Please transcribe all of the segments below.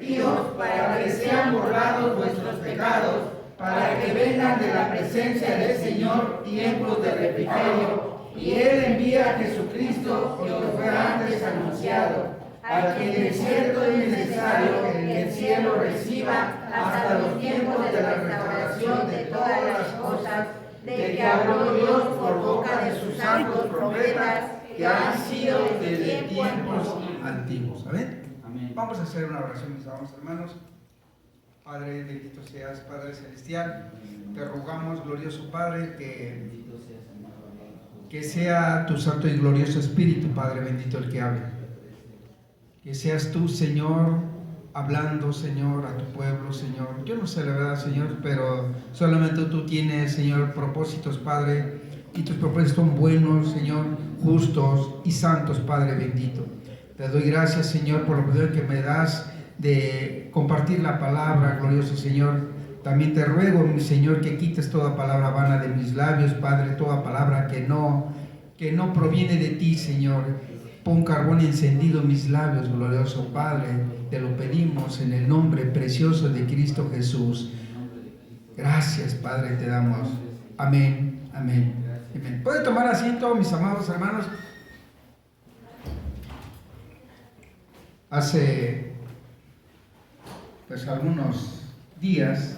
arrepentíos para que sean borrados vuestros pecados, para que vengan de la presencia del Señor tiempos de refrigerio. Y Él envía a Jesucristo, que os fue antes anunciado, a quien de cierto es necesario que el cielo reciba hasta los tiempos de la restauración de todas las cosas, de que habló Dios por boca de sus santos profetas, que han sido desde tiempos antiguos. Amén. Vamos a hacer una oración, mis amados hermanos. Padre, bendito seas, Padre Celestial. Te rogamos, glorioso Padre, que sea tu santo y glorioso Espíritu, Padre bendito, el que hable. Que seas tú, Señor, hablando, Señor, a tu pueblo, Señor. Yo no sé la verdad, Señor, pero solamente tú tienes, Señor, propósitos, Padre, y tus propósitos son buenos, Señor, justos y santos, Padre bendito. Te doy gracias, Señor, por la oportunidad que me das de compartir la palabra, glorioso Señor. También te ruego, mi Señor, que quites toda palabra vana de mis labios, Padre, toda palabra que no proviene de ti, Señor. Pon carbón encendido en mis labios, glorioso Padre. Te lo pedimos en el nombre precioso de Cristo Jesús. Gracias, Padre, te damos. Amén, amén, amén. ¿Pueden tomar asiento, mis amados hermanos? Hace algunos días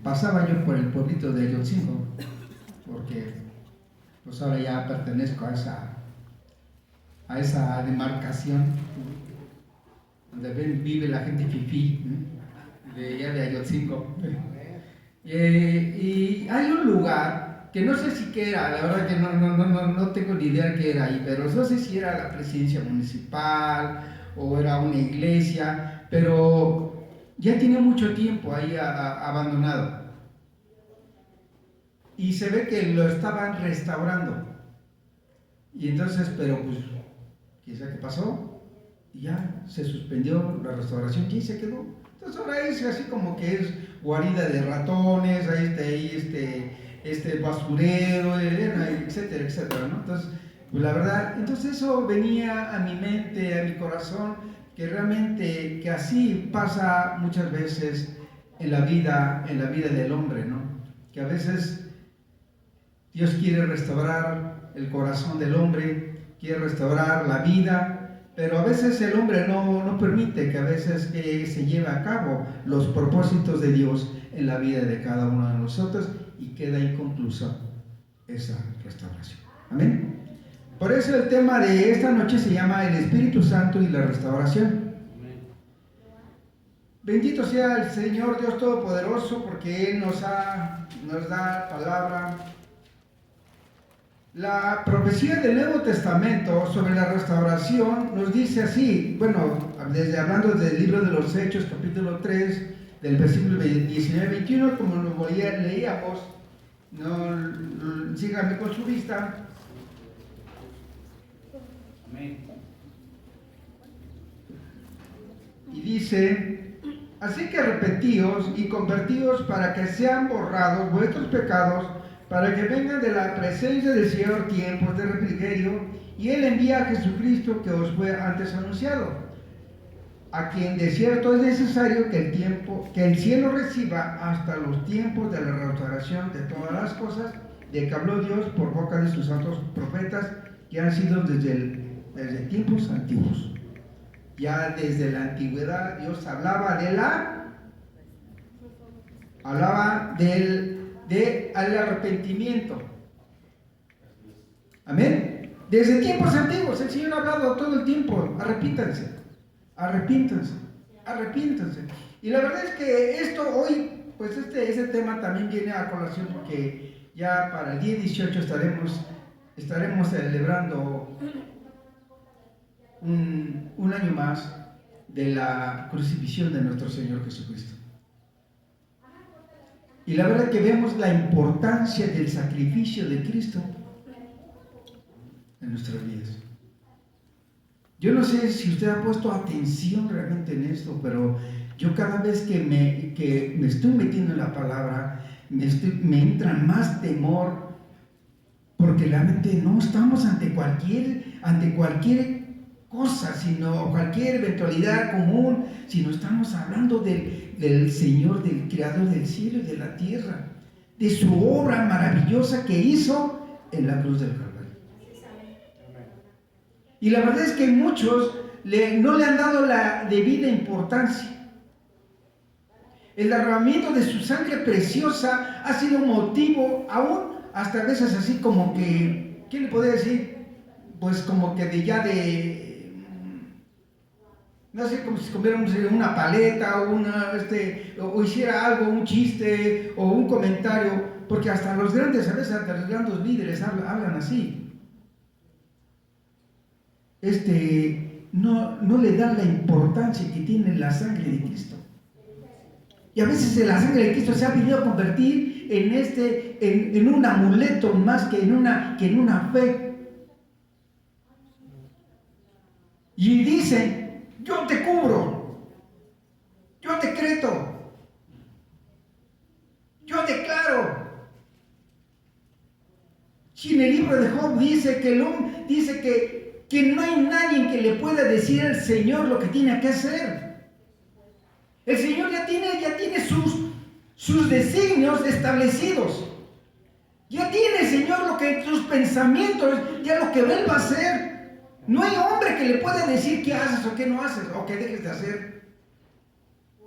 pasaba yo por el pueblito de Ayotzingo, porque pues ahora ya pertenezco a esa demarcación donde vive la gente fifí, de allá de Ayotzingo. Y hay un lugar que no sé si qué era, la verdad que no tengo ni idea qué era ahí, pero no sé si era la presidencia municipal o era una iglesia, pero ya tiene mucho tiempo ahí abandonado. Y se ve que lo estaban restaurando. Y entonces, pero pues, ¿quién sabe qué pasó? Y ya se suspendió la restauración. ¿Quién se quedó? Entonces ahora es así como que es guarida de ratones, ahí basurero, etcétera, etcétera, ¿no? Entonces, pues la verdad, entonces eso venía a mi mente, a mi corazón, que realmente, que así pasa muchas veces en la vida del hombre, ¿no? Que a veces Dios quiere restaurar el corazón del hombre, quiere restaurar la vida, pero a veces el hombre no permite que a veces se lleve a cabo los propósitos de Dios en la vida de cada uno de nosotros y queda inconclusa esa restauración. Amén. Por eso el tema de esta noche se llama el Espíritu Santo y la restauración. Bendito sea el Señor Dios Todopoderoso, porque Él nos da palabra. La profecía del Nuevo Testamento sobre la restauración nos dice así, hablando del libro de los Hechos, capítulo 3, del versículo 19-21, como lo leíamos, síganme con su vista. Amén. Y dice: así que arrepentíos y convertíos para que sean borrados vuestros pecados, para que vengan de la presencia del Señor tiempos de refrigerio, y Él envía a Jesucristo, que os fue antes anunciado, a quien de cierto es necesario que el cielo reciba hasta los tiempos de la restauración de todas las cosas, de que habló Dios por boca de sus santos profetas, que han sido desde tiempos antiguos. Ya desde la antigüedad Dios hablaba al arrepentimiento. Amén. Desde tiempos antiguos el Señor ha hablado todo el tiempo: arrepíntanse. Y la verdad es que esto hoy, pues ese tema también viene a colación, porque ya para el día 18 estaremos celebrando un año más de la crucifixión de nuestro Señor Jesucristo. Y la verdad que vemos la importancia del sacrificio de Cristo en nuestras vidas. Yo no sé si usted ha puesto atención realmente en esto, pero yo cada vez que me estoy metiendo en la palabra, me entra más temor, porque realmente no estamos ante cualquier cosa, sino cualquier eventualidad común, sino estamos hablando del Señor, del Creador del cielo y de la tierra, de su obra maravillosa que hizo en la cruz del Calvario. Y la verdad es que muchos no le han dado la debida importancia. El derramamiento de su sangre preciosa ha sido motivo, aún hasta a veces así como que, ¿qué le podría decir? Pues como que no sé, como si comiéramos una paleta o hiciera algo, un chiste o un comentario, porque hasta los grandes, a veces hasta los grandes líderes hablan así. No le dan la importancia que tiene la sangre de Cristo. Y a veces la sangre de Cristo se ha venido a convertir en un amuleto más que en una fe. Y dicen, yo te cubro, yo decreto, yo declaro. Si en el libro de Job dice que no hay nadie que le pueda decir al Señor lo que tiene que hacer. El Señor ya tiene sus designios establecidos. Ya tiene, Señor, sus pensamientos, ya lo que Él va a hacer. No hay hombre que le pueda decir qué haces o qué no haces, o qué dejes de hacer.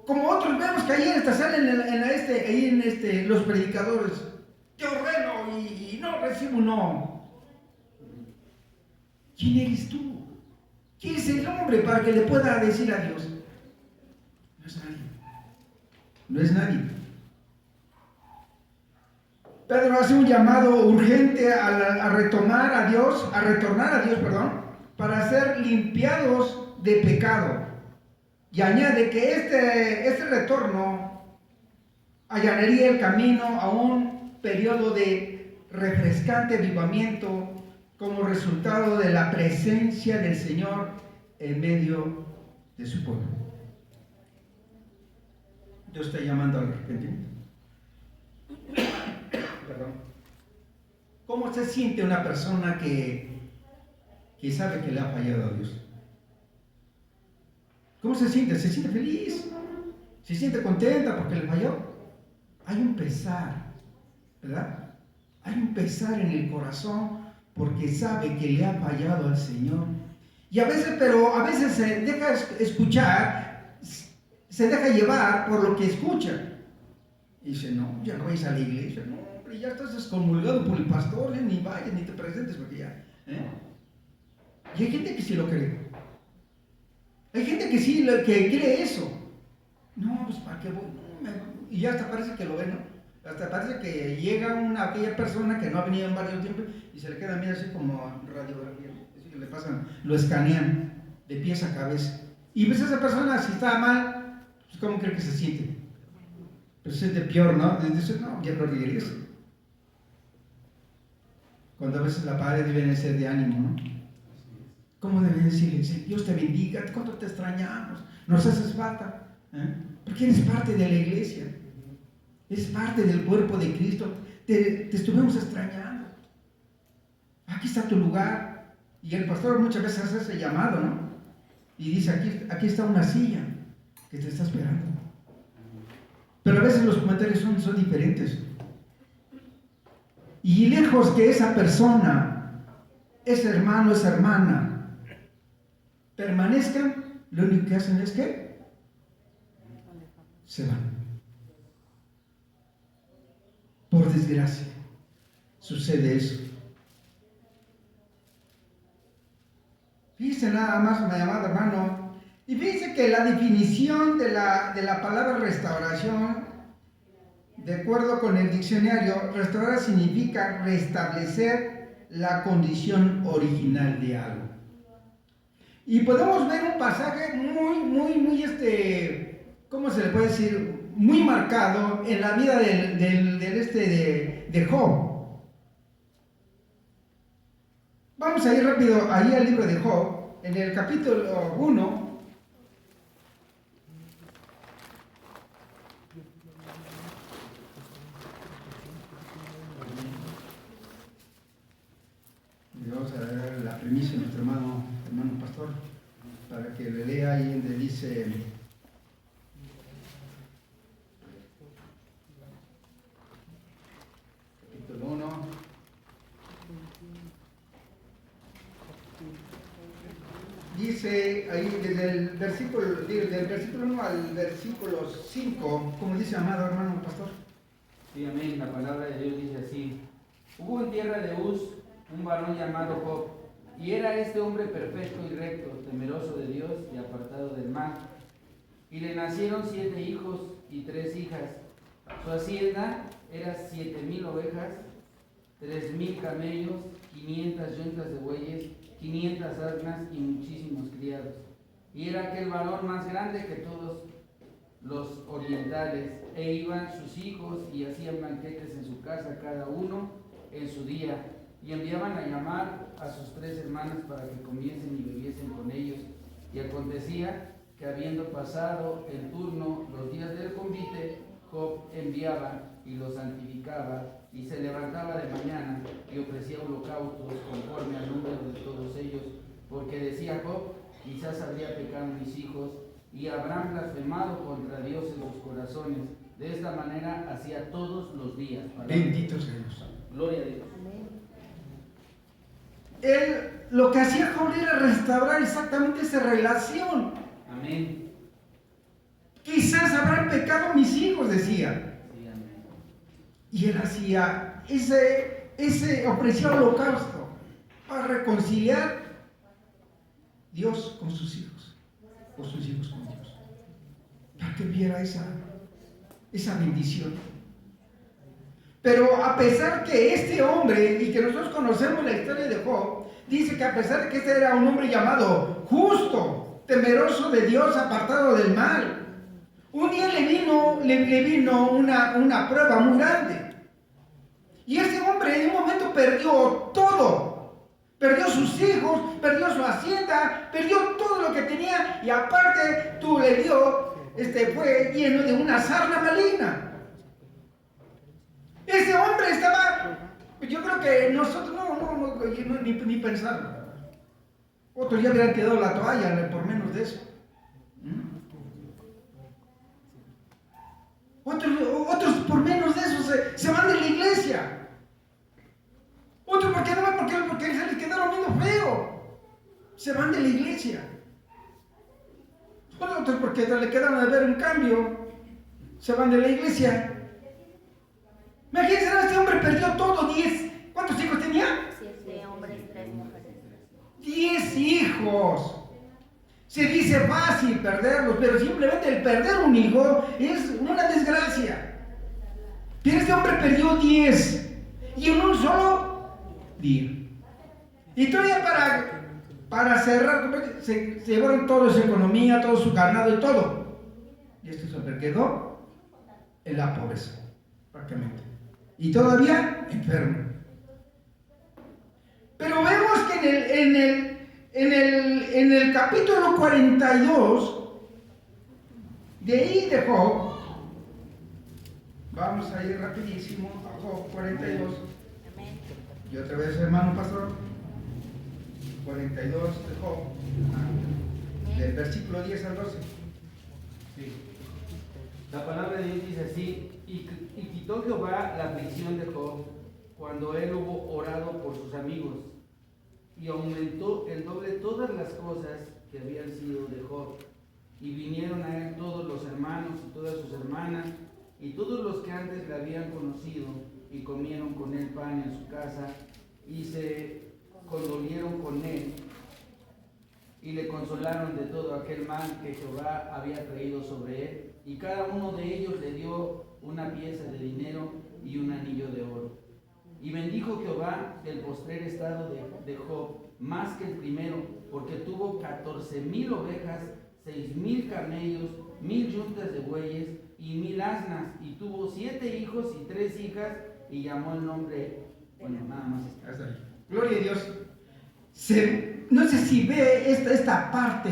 Como otros vemos que ahí salen los predicadores, te ordeno y no recibo no. ¿Quién eres tú? ¿Quién es el hombre para que le pueda decir a Dios? No es nadie. No es nadie. Pedro hace un llamado urgente a retornar a Dios, para ser limpiados de pecado. Y añade que este retorno allanaría el camino a un periodo de refrescante avivamiento como resultado de la presencia del Señor en medio de su pueblo. Dios está llamando al arrepentimiento. Perdón. ¿Cómo se siente una persona que sabe que le ha fallado a Dios? ¿Cómo se siente? ¿Se siente feliz? ¿Se siente contenta porque le falló? Hay un pesar, ¿verdad? Hay un pesar en el corazón porque sabe que le ha fallado al Señor. Y a veces se deja escuchar, se deja llevar por lo que escucha. Y dice, no, ya no vayas a la iglesia, no, hombre, ya estás excomulgado por el pastor, ni vayas, ni te presentes, porque ya. Y hay gente que sí lo cree. Hay gente que sí que cree eso. No, pues ¿para qué voy? Y ya hasta parece que lo ve, ¿no? Hasta parece que llega aquella persona que no ha venido en varios tiempos y se le queda bien así como radiografía. Así que le pasan, lo escanean de pies a cabeza. Y pues esa persona, si está mal, pues ¿cómo cree que se siente? Pues se siente peor, ¿no? Dice, no, ya lo regreso. Cuando a veces la padre debe ser de ánimo, ¿no? ¿Cómo debe decirle? Dios te bendiga, ¿cuánto te extrañamos? Nos haces falta, porque eres parte de la iglesia. Es parte del cuerpo de Cristo. Te estuvimos extrañando. Aquí está tu lugar. Y el pastor muchas veces hace ese llamado, ¿no? Y dice, aquí está una silla que te está esperando. Pero a veces los comentarios son diferentes. Y lejos que esa persona, ese hermano, esa hermana, permanezcan, lo único que hacen es que se van. Por desgracia, sucede eso. Fíjense nada más, mi amado hermano, y fíjense que la definición de la palabra restauración, de acuerdo con el diccionario, restaurar significa restablecer la condición original de algo. Y podemos ver un pasaje muy, ¿cómo se le puede decir? Muy marcado en la vida de Job. Vamos a ir rápido ahí al libro de Job, en el capítulo 1. Le vamos a dar la premisa a nuestro hermano pastor. Capítulo 1. Dice ahí desde el versículo 1 al versículo 5, como dice amado hermano pastor. Sí, amén. La palabra de Dios dice así: hubo en tierra de Uz un varón llamado Job, y era este hombre perfecto y recto, temeroso de Dios y apartado del mal. Y le nacieron 7 hijos y 3 hijas. Su hacienda era 7,000 ovejas, 3,000 camellos, 500 yuntas de bueyes, 500 asnas y muchísimos criados. Y era aquel varón más grande que todos los orientales, e iban sus hijos y hacían banquetes en su casa, cada uno en su día, y enviaban a llamar a sus 3 hermanas para que comiesen y bebiesen con ellos. Y acontecía que, habiendo pasado el turno los días del convite, Job enviaba y los santificaba, y se levantaba de mañana y ofrecía holocaustos conforme al número de todos ellos, porque decía Job: quizás habría pecado mis hijos y habrán blasfemado contra Dios en sus corazones. De esta manera hacía todos los días. Bendito sea Dios. Gloria a Dios. Él, lo que hacía Job era restaurar exactamente esa relación. Amén. Quizás habrán pecado mis hijos, decía. Sí, amén. Y él hacía ofrecía holocausto para reconciliar Dios con sus hijos, o sus hijos con Dios, para que viera esa bendición. Pero a pesar que este hombre, y que nosotros conocemos la historia de Job, dice que a pesar de que este era un hombre llamado justo, temeroso de Dios, apartado del mal, un día le vino una prueba muy grande. Y ese hombre en un momento perdió todo. Perdió sus hijos, perdió su hacienda, perdió todo lo que tenía, y aparte fue lleno de una sarna maligna. Ese hombre estaba, yo creo que nosotros ni pensarlo. Otros ya hubieran tirado la toalla por menos de eso. Otros por menos de eso se van de la iglesia. Otros porque se les quedaron viendo feo, se van de la iglesia. Otros porque le quedaron de ver un cambio, se van de la iglesia. Imagínense, este hombre perdió todo, 10. ¿Cuántos hijos tenía? 7 hombres, 3 mujeres. 10 hijos. Se dice fácil perderlos, pero simplemente el perder un hijo es una desgracia. Pero este hombre perdió 10 y en un solo día. Y todavía para cerrar, se llevaron toda su economía, todo su ganado y todo. Y este hombre quedó en la pobreza, prácticamente. Y todavía enfermo. Pero vemos que en el capítulo 42 de ahí de Job, vamos a ir rapidísimo a Job 42. Amén. Y otra vez, hermano pastor, 42 de Job, del versículo 10 al 12. Sí. La palabra de Dios dice así: y quitó Jehová la aflicción de Job cuando él hubo orado por sus amigos, y aumentó el doble todas las cosas que habían sido de Job. Y vinieron a él todos los hermanos y todas sus hermanas, y todos los que antes le habían conocido, y comieron con él pan en su casa, y se condolieron con él, y le consolaron de todo aquel mal que Jehová había traído sobre él. Y cada uno de ellos le dio una pieza de dinero y un anillo de oro. Y bendijo Jehová el postrer estado de Job más que el primero, porque tuvo 14,000 ovejas, 6,000 camellos, 1,000 yuntas de bueyes y 1,000 asnas, y tuvo 7 hijos y 3 hijas, y llamó el nombre, bueno, nada más. Hasta ahí. Gloria a Dios. No sé si ve esta parte,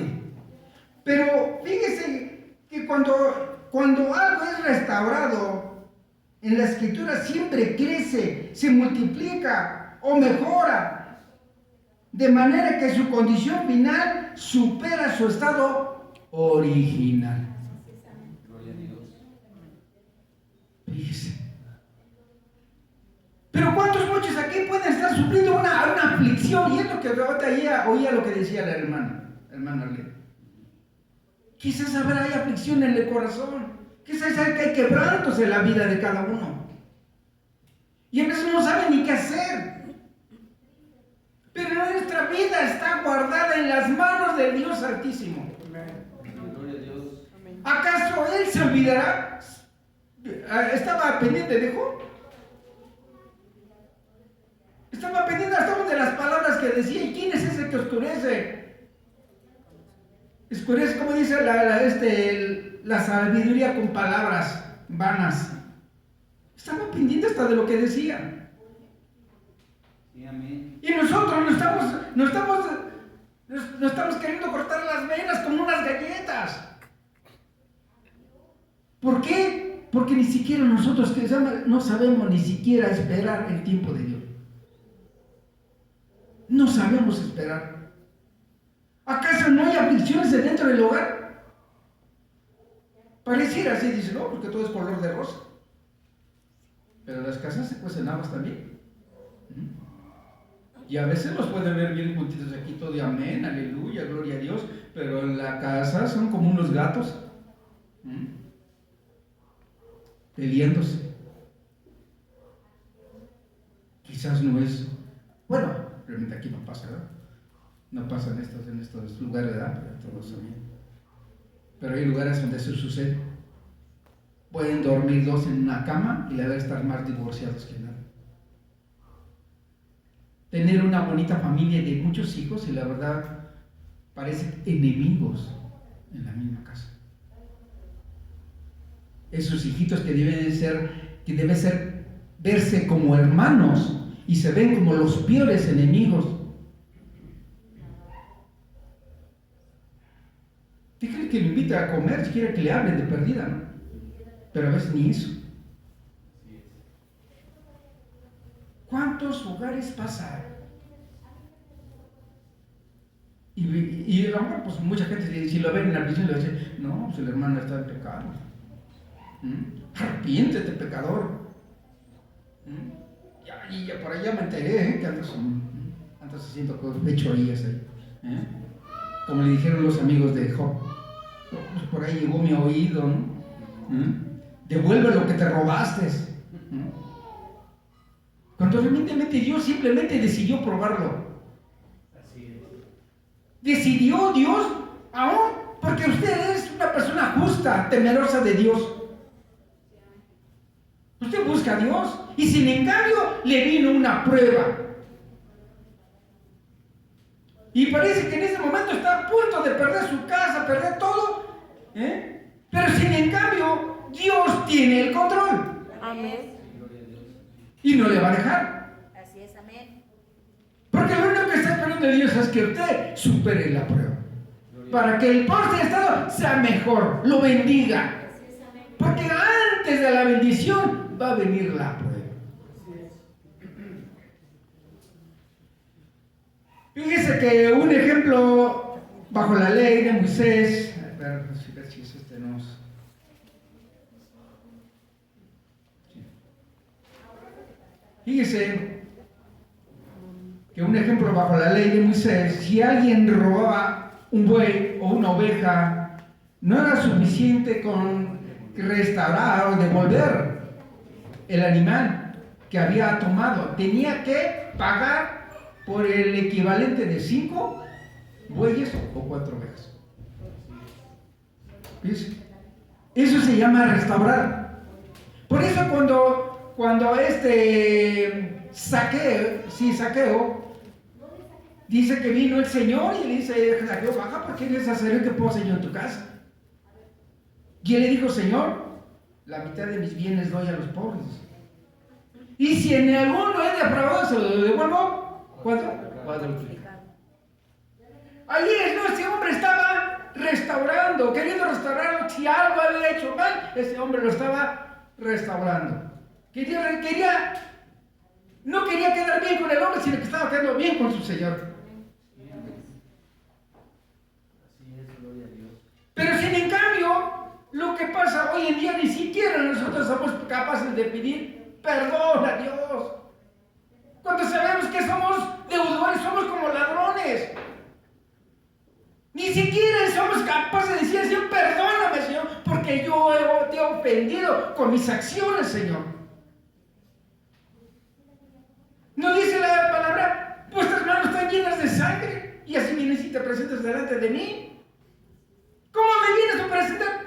pero fíjese que cuando algo es restaurado, en la escritura siempre crece, se multiplica o mejora, de manera que su condición final supera su estado original. Gloria a Dios. Fíjese. Pero muchos aquí pueden estar sufriendo una aflicción, y es lo que ahorita oía lo que decía la hermana Arlene. Quizás hay aflicción en el corazón, quizás hay quebrantos en la vida de cada uno, y a veces no saben ni qué hacer. Pero nuestra vida está guardada en las manos del Dios Altísimo. Gloria a Dios. ¿Acaso Él se olvidará? ¿Estaba pendiente de Job? Estaba pendiente hasta de las palabras que decía. ¿Y quién es ese que oscurece? Oscurece, como dice la sabiduría con palabras vanas. Estaba pendiente hasta de lo que decía. Sí, amén. Y nosotros no estamos queriendo cortar las venas como unas galletas. ¿Por qué? Porque ni siquiera nosotros no sabemos ni siquiera esperar el tiempo de Dios. No sabemos esperar. ¿Acaso no hay aflicciones dentro del hogar? Pareciera así, dice, no, porque todo es color de rosa. Pero las casas se cuecen habas también. Y a veces los pueden ver bien juntitos aquí, todo de amén, aleluya, gloria a Dios. Pero en la casa son como unos gatos. Peleándose. Quizás no es. Bueno, realmente aquí no pasa, ¿verdad? No pasa en estos lugares, ¿verdad? Pero todos saben. Pero hay lugares donde eso sucede. Pueden dormir dos en una cama y la verdad estar más divorciados que nada. Tener una bonita familia de muchos hijos y la verdad parecen enemigos en la misma casa. Esos hijitos que deben verse como hermanos y se ven como los peores enemigos. ¿Qué cree que lo invita a comer si quiere que le hablen de perdida, no? Pero a veces ni eso. ¿Cuántos hogares pasan? Y a lo mejor, pues mucha gente, si lo ven en la visión, le dice, no, pues el hermano está en pecado. Arrepiéntete, pecador. Ya por allá me enteré, que andas haciendo fechorías ahí. Como le dijeron los amigos de Job, pues por ahí llegó mi oído, ¿no? Devuelve lo que te robaste. Cuando realmente Dios simplemente decidió probarlo. Así es. Decidió Dios, aún porque usted es una persona justa, temerosa de Dios. Usted busca a Dios y sin en cambio le vino una prueba. Y parece que en ese momento está a punto de perder su casa, perder todo. Pero sin en cambio Dios tiene el control. Amén. Y no le va a dejar. Así es, amén. Porque lo único que está esperando de Dios es que usted supere la prueba. Para que el poste de estado sea mejor, lo bendiga. Porque antes de la bendición va a venir la prueba. Fíjese que un ejemplo bajo la ley de Moisés, a ver si es este no. Fíjese que un ejemplo bajo la ley de Moisés, si alguien robaba un buey o una oveja, no era suficiente con restaurar o devolver el animal que había tomado. Tenía que pagar por el equivalente de 5 bueyes o 4 ovejas. ¿Ves? Eso se llama restaurar. Por eso cuando Zaqueo dice que vino el Señor y le dice, Zaqueo, baja porque eres sacerdote que poseí yo en tu casa. Y él le dijo, Señor, la mitad de mis bienes doy a los pobres. Y si en alguno he depravado, se lo devuelvo. Cuadruplicado. Ahí este hombre estaba restaurando, queriendo restaurarlo. Si algo había hecho mal, ese hombre lo estaba restaurando. No quería quedar bien con el hombre, sino que estaba quedando bien con su Señor. Así es, gloria a Dios. Pero sin en cambio, lo que pasa hoy en día, ni siquiera nosotros somos capaces de pedir perdón a Dios. Cuando sabemos que somos deudores, somos como ladrones. Ni siquiera somos capaces de decir, Señor, perdóname, Señor, porque yo te he ofendido con mis acciones, Señor. ¿No dice la palabra, vuestras manos están llenas de sangre y así vienes y te presentas delante de mí? ¿Cómo me vienes a presentar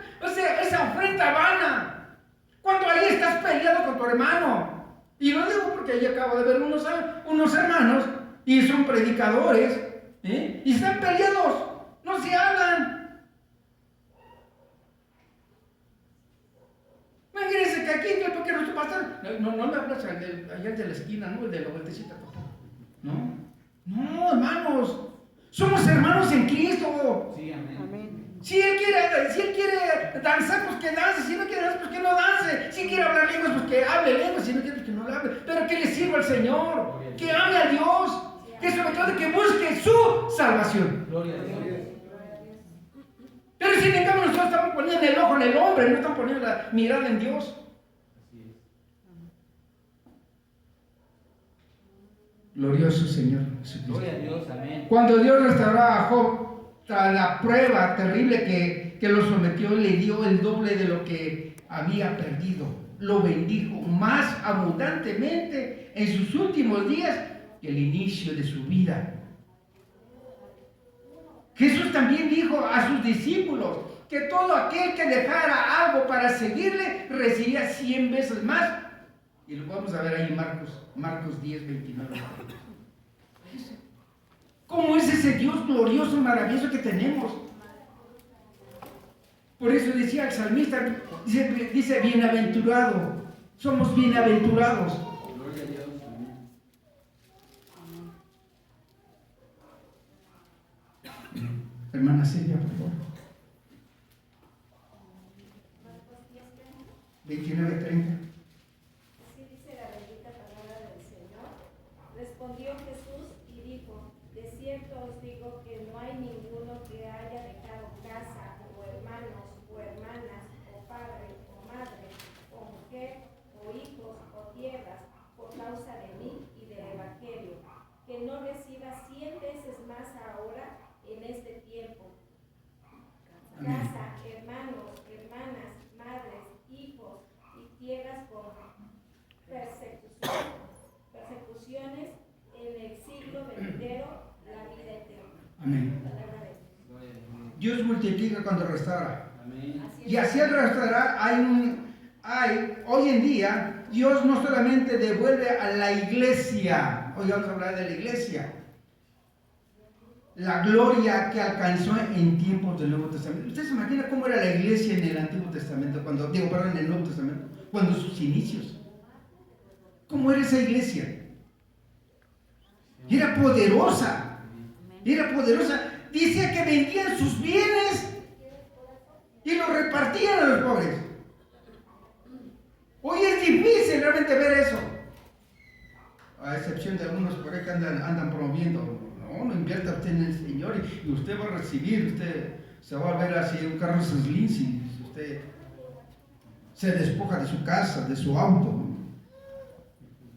esa ofrenda vana cuando ahí estás peleado con tu hermano? Y lo digo porque ahí acabo de ver unos hermanos y son predicadores, y están peleados. No se hablan. Imagínense que aquí, porque nuestro pastor, no me hablas allá de la esquina, no, el de la vueltecita, papá. No, hermanos, somos hermanos en Cristo. Sí, amén. Si él quiere danzar, pues que dance. Si no quiere danzar, pues que no dance. Si quiere hablar lenguas, pues que hable lenguas. Si no quiere, pues que no le hable. Pero que le sirva al Señor, que ame a Dios, que sobre todo que busque su salvación. Gloria a Dios. Pero sin embargo nosotros estamos poniendo el ojo en el hombre, no estamos poniendo la mirada en Dios. Así es. Glorioso Señor Jesucristo. Gloria a Dios, amén. Cuando Dios restauró a Job tras la prueba terrible que lo sometió, le dio el doble de lo que había perdido. Lo bendijo más abundantemente en sus últimos días que el inicio de su vida. Jesús también dijo a sus discípulos que todo aquel que dejara algo para seguirle recibía 100 veces más. Y lo vamos a ver ahí en Marcos 10, 29. ¿Cómo es ese Dios glorioso, maravilloso que tenemos? Por eso decía el salmista, dice bienaventurado, somos bienaventurados. Gloria a Dios, amén. Hermana Silvia, por favor. 29:30. Así dice la bendita palabra del Señor. Respondió Jesús y dijo: de cierto os digo que no hay ninguno que haya dejado casa, o hermanos, o hermanas, o padre, o madre, o mujer, o hijos, o tierras, por causa de mí y del Evangelio, que no reciba 100 veces más ahora en este tiempo. Casa, hermanos, hermanas, madres, hijos y tierras con persecuciones en el siglo venidero, la vida eterna. Amén. Palabra de Dios. Gloria a Dios. Dios multiplica cuando restaura. Amén. Y así al restaurar hoy en día, Dios no solamente devuelve a la iglesia, hoy vamos a hablar de la iglesia, la gloria que alcanzó en tiempos del Nuevo Testamento. ¿Usted se imagina cómo era la iglesia en el Antiguo Testamento, en el Nuevo Testamento, cuando sus inicios? ¿Cómo era esa iglesia? Era poderosa, Dice que vendían sus bienes y los repartían a los pobres. Hoy es difícil realmente ver eso, a excepción de algunos por ahí que andan promoviendo. No invierta usted en el Señor y usted va a recibir, usted se va a ver así un Carlos Slim si usted se despoja de su casa, de su auto.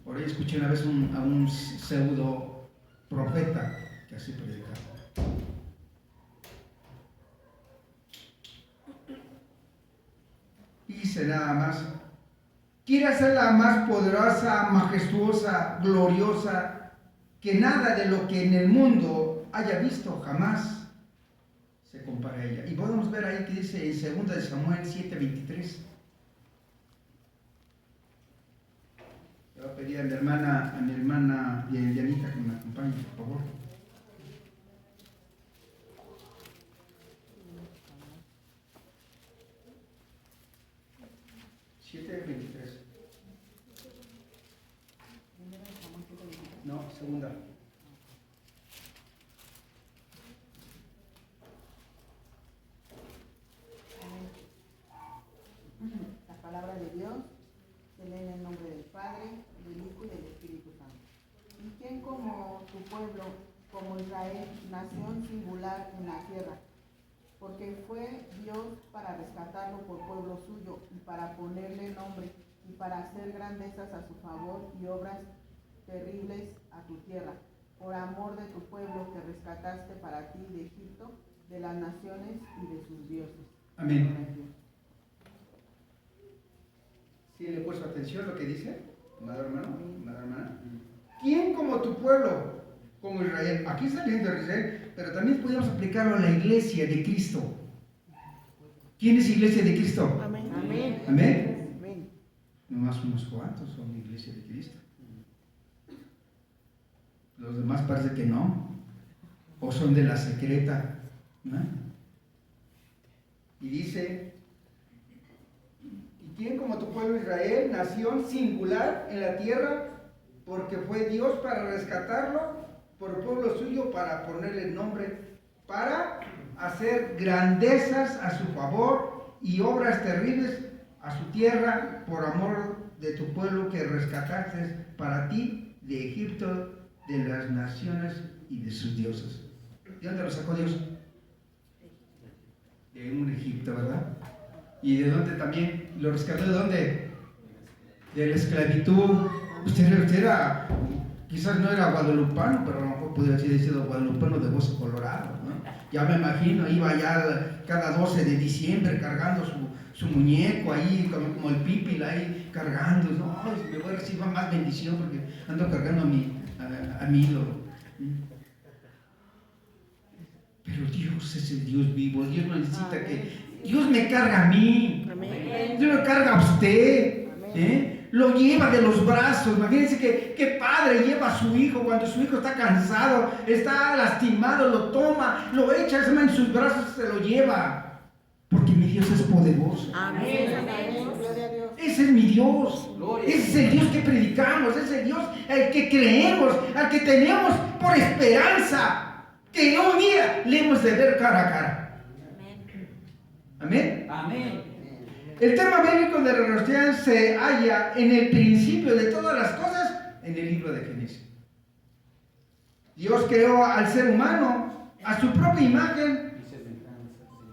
Por ahí escuché una vez a un pseudo profeta que así predicaba. Y dice nada más: quiere ser la más poderosa, majestuosa, gloriosa, que nada de lo que en el mundo haya visto jamás se compara a ella. Y podemos ver ahí que dice en 2 de Samuel 7:23. Le voy a pedir a mi hermana Dianita que me acompañe, por favor. No, segunda. La palabra de Dios se lee en el nombre del Padre, del Hijo y del Espíritu Santo. ¿Y quién como tu pueblo, como Israel, nación singular en la tierra, porque fue Dios para rescatarlo por pueblo suyo y para ponerle nombre y para hacer grandezas a su favor y obras terribles a tu tierra, por amor de tu pueblo que rescataste para ti de Egipto, de las naciones y de sus dioses. Amén. ¿Sí le he puesto atención a lo que dice, amado hermano, amada hermana? ¿Quién como tu pueblo, como Israel? Aquí está hablando de Israel, pero también podemos aplicarlo a la iglesia de Cristo. ¿Quién es iglesia de Cristo? Amén. Amén. Amén. Nomás unos cuantos son iglesia de Cristo. Los demás parece que no. O son de la secreta, ¿no? Y dice, ¿y quién como tu pueblo Israel, nación singular en la tierra? Porque fue Dios para rescatarlo por pueblo suyo, para ponerle nombre, para hacer grandezas a su favor y obras terribles a su tierra, por amor de tu pueblo que rescataste para ti de Egipto, de las naciones y de sus dioses. ¿De dónde lo sacó Dios? De un Egipto, ¿verdad? ¿Y de dónde también lo rescató? ¿De dónde? De la esclavitud. Usted era, quizás no era guadalupano, pero a lo mejor podría haber sido guadalupano de hueso colorado, ¿no? Ya me imagino, iba ya cada 12 de diciembre cargando su muñeco ahí, como el pípil ahí cargando. No, me voy a recibir más bendición porque ando cargando a mi ídolo. Pero Dios es el Dios vivo. Dios no necesita que... Dios me carga a mí. Amén. Dios lo carga a usted. Lo lleva de los brazos. Imagínense que padre lleva a su hijo cuando su hijo está cansado, está lastimado, lo toma, lo echa en sus brazos y se lo lleva. Porque mi Dios es poderoso. Amén. Gloria a Dios. Ese es mi Dios. Ese es el Dios que predicamos. Ese es el Dios al que creemos, al que tenemos por esperanza. Que un día le hemos de ver cara a cara. Amén. Amén. El tema bíblico de la restauración se halla en el principio de todas las cosas en el libro de Génesis. Dios creó al ser humano a su propia imagen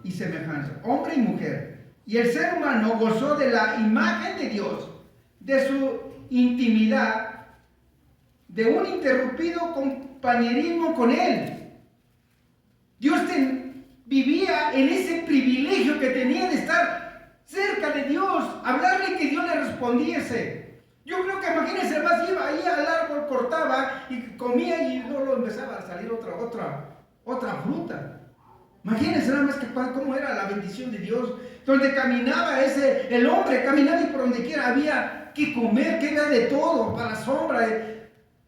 y semejanza, hombre y mujer. Y el ser humano gozó de la imagen de Dios, de su intimidad, de un interrumpido compañerismo con Él. Dios vivía en ese privilegio que tenía de estar cerca de Dios, hablarle que Dios le respondiese. Yo creo que imagínense, más iba ahí al árbol, cortaba y comía y luego empezaba a salir otra fruta. Imagínense nada más que cómo era la bendición de Dios, donde caminaba el hombre caminaba y por donde quiera había que comer, que había de todo, para la sombra.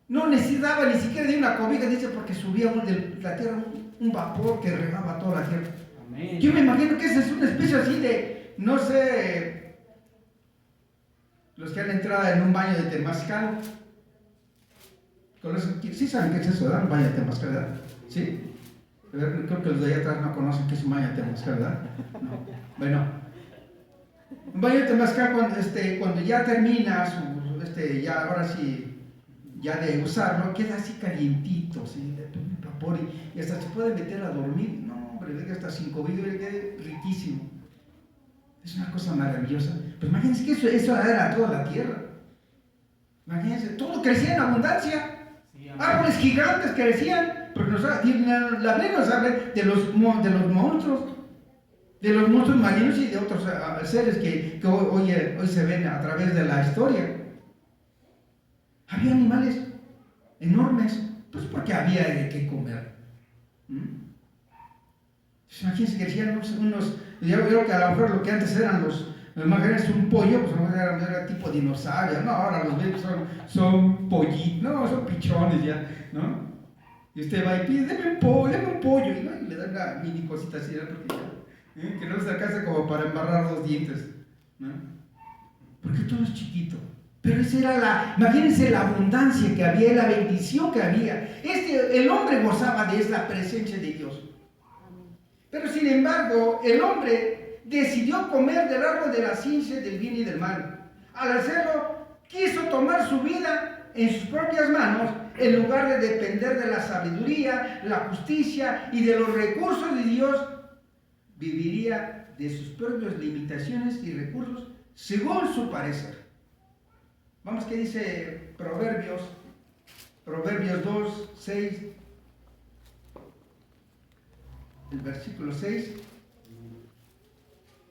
No necesitaba ni siquiera de una cobija, dice, porque subía de la tierra un vapor que regaba toda la tierra. Amén. Yo me imagino que esa es una especie así de, no sé, los que han entrado en un baño de temazcal. ¿Sí saben qué es eso, verdad? Un baño de temazcal, ¿verdad? Sí. Creo que los de allá atrás no conocen qué es un baño de temazcal, ¿verdad? No. Bueno, un baño de temazcal cuando ya terminas, ya ahora sí, ya de usarlo, queda así calientito, ¿sí? De vapor y hasta se puede meter a dormir. No, hombre, venga hasta 5 videos, queda riquísimo. Es una cosa maravillosa. Pero imagínense que eso era toda la tierra. Imagínense, todo crecía en abundancia. Árboles gigantes crecían, porque la Biblia nos habla de los monstruos, marinos y de otros seres que hoy se ven a través de la historia. Había animales enormes, pues porque había de qué comer. Imagínense que crecían yo creo que a lo mejor lo que antes eran imagínense un pollo, pues a lo mejor era tipo dinosaurio, no, ahora los bebés son pollitos, no, son pichones ya, ¿no? Y usted va y pide, deme un pollo, y le dan una mini cosita así, ¿no? Porque que no se alcanza como para embarrar 2 dientes, ¿no? Porque todo es chiquito. Pero esa era imagínense la abundancia que había, la bendición que había. El hombre gozaba de esa presencia de Dios. Pero sin embargo, el hombre decidió comer del árbol de la ciencia del bien y del mal. Al hacerlo, quiso tomar su vida en sus propias manos, en lugar de depender de la sabiduría, la justicia y de los recursos de Dios. viviría de sus propias limitaciones y recursos según su parecer. Vamos, ¿qué dice Proverbios? Proverbios 2, 6, el versículo 6.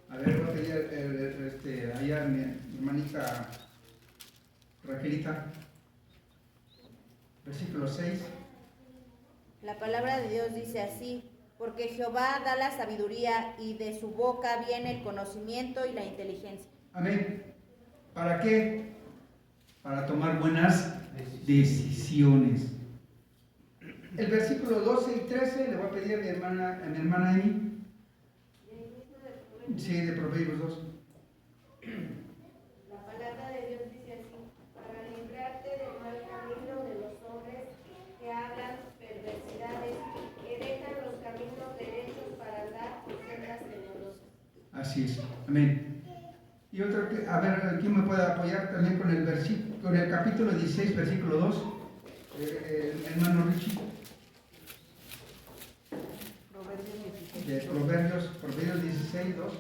A ver, voy a pedir allá mi hermanita Raquelita. Versículo 6. La palabra de Dios dice así: porque Jehová da la sabiduría y de su boca viene el conocimiento y la inteligencia. Amén. ¿Para qué? Para tomar buenas decisiones. El versículo 12 y 13 le voy a pedir a mi hermana Emi. Sí, de Proverbios 2. La palabra de Dios dice así: para librarte del mal camino de los hombres que hablan perversidades, que dejan los caminos derechos para andar por sendas tenebrosas. Así es. Amén. Y otro, a ver, ¿quién me puede apoyar también con el capítulo 16, versículo 2? Hermano Richie. Proverbios 16. De Proverbios 16, 2.